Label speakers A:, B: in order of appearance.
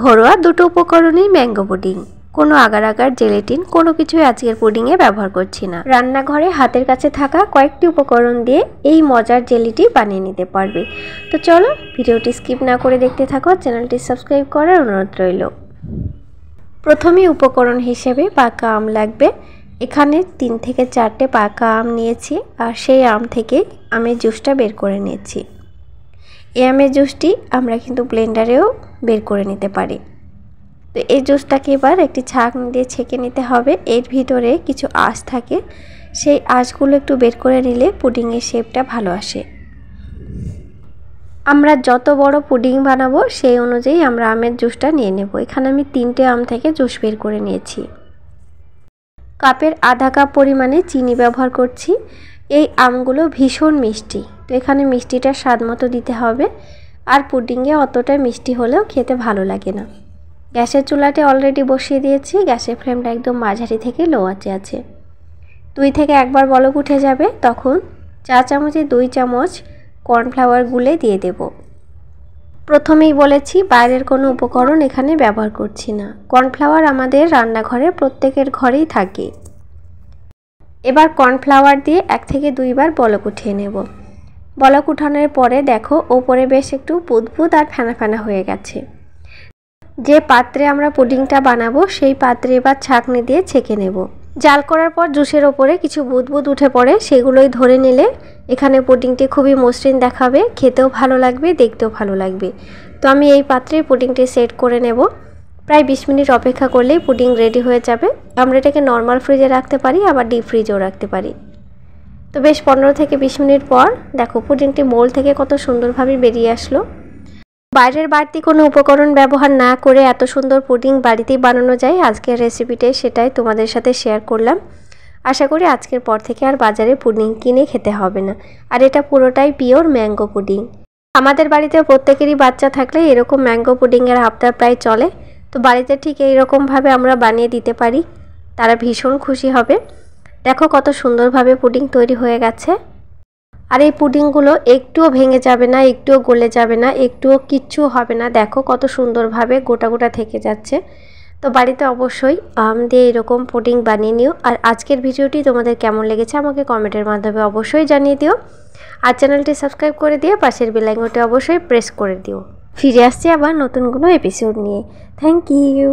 A: ঘরোয়া দুটো উপকরণেই mango pudding. কোনো আগার আগার জেলেটিন কোনো কিছুই আজকের পুডিংয়ে ব্যবহার করছি না। রান্নাঘরে হাতের কাছে থাকা কয়েকটি উপকরণ দিয়ে এই মজার জেলিটি বানিয়ে নিতে পারবে। তো চলো ভিডিওটি স্কিপ না করে দেখতে থাকো, চ্যানেলটি সাবস্ক্রাইব করার অনুরোধ রইল। প্রথমে উপকরণ হিসেবে পাকা আম লাগবে। এখানে 3 থেকে 4টে পাকা আম নিয়েছি আর সেই আম থেকে আমের জুসটা বের করে নিয়েছি। এই আমের জুসটি আমরা কিন্তু ব্লেন্ডারেও বের করে নিতে পারি। তো এই জুসটাকে এবার একটি ছাঁকনি দিয়ে ছেঁকে নিতে হবে। এর ভিতরে কিছু আঁশ থাকে, সেই আঁশগুলো একটু বের করে নিলে পুডিংয়ের শেপটা ভালো আসে। আমরা যত বড় পুডিং বানাবো সেই অনুযায়ী আমরা আমের জুসটা নিয়ে নেব। এখানে আমি 3টে আম থেকে জুস বের করে নিয়েছি। কাপের আধা কাপ পরিমাণে চিনি ব্যবহার করছি। এই আমগুলো ভীষণ মিষ্টি, তো এখানে মিষ্টিটা স্বাদ মতো দিতে হবে। আর পুডিংয়ে অতটা মিষ্টি হলেও খেতে ভালো লাগে না। গ্যাসের চুলাতে অলরেডি বসিয়ে দিয়েছি। গ্যাসের ফ্লেমটা একদম মাঝারি থেকে লো আঁচে আছে। 2 থেকে একবার বলক উঠে যাবে তখন 4 চামচে 2 চামচ কর্নফ্লাওয়ার গুলে দিয়ে দেব। প্রথমেই বলেছি বাইরের কোনো উপকরণ এখানে ব্যবহার করছি না। কর্নফ্লাওয়ার আমাদের রান্নাঘরে প্রত্যেকের ঘরেই থাকে। এবার কর্নফ্লাওয়ার দিয়ে 1 থেকে 2 বার বলক উঠিয়ে নেব। বলক উঠানোর পরে দেখো ওপরে বেশ একটু বুদবুদ আর ফেনা ফেনা হয়ে গেছে। যে পাত্রে আমরা পুডিংটা বানাবো সেই পাত্রে এবার ছাঁকনি দিয়ে ছেঁকে নেব। জাল করার পর জুসের ওপরে কিছু বুদবুদ উঠে পড়ে, সেগুলোই ধরে নিলে এখানে পুডিংটি খুবই মসৃণ দেখাবে, খেতেও ভালো লাগবে, দেখতেও ভালো লাগবে। তো আমি এই পাত্রে পুডিংটি সেট করে নেব। প্রায় 20 মিনিট অপেক্ষা করলেই পুডিং রেডি হয়ে যাবে। আমরা এটাকে নর্মাল ফ্রিজে রাখতে পারি, আবার ডিপ ফ্রিজেও রাখতে পারি। তো বেশ 15 থেকে 20 মিনিট পর দেখো পুডিংটি মোল্ড থেকে কত সুন্দরভাবে বেরিয়ে আসলো। বাইরের বাড়তি কোনো উপকরণ ব্যবহার না করে এত সুন্দর পুডিং বাড়িতেই বানানো যায় আজকের রেসিপিটাই সেটাই তোমাদের সাথে শেয়ার করলাম। আশা করি আজকের পর থেকে আর বাজারে পুডিং কিনে খেতে হবে না। আর এটা পুরোটাই পিওর ম্যাঙ্গো পুডিং। আমাদের বাড়িতে প্রত্যেকেরই বাচ্চা থাকলে এরকম ম্যাঙ্গো পুডিংয়ের আবদার প্রায় চলে। তো বাড়িতে ঠিক এইরকমভাবে আমরা বানিয়ে দিতে পারি, তারা ভীষণ খুশি হবে। দেখো কত সুন্দরভাবে পুডিং তৈরি হয়ে গেছে। আর এই পুডিংগুলো একটুও ভেঙে যাবে না, একটুও গলে যাবে না, একটুও কিচ্ছু হবে না। দেখো কত সুন্দরভাবে গোটা গোটা থেকে যাচ্ছে। তো বাড়িতে অবশ্যই আম দিয়ে এরকম পুডিং বানিয়ে নিও। আর আজকের ভিডিওটি তোমাদের কেমন লেগেছে আমাকে কমেন্টের মাধ্যমে অবশ্যই জানিয়ে দিও। আর চ্যানেলটি সাবস্ক্রাইব করে দিয়ে পাশের বেল আইকনটি অবশ্যই প্রেস করে দিও। ফিরে আসছি আবার নতুন কোনো এপিসোড নিয়ে। Thank you.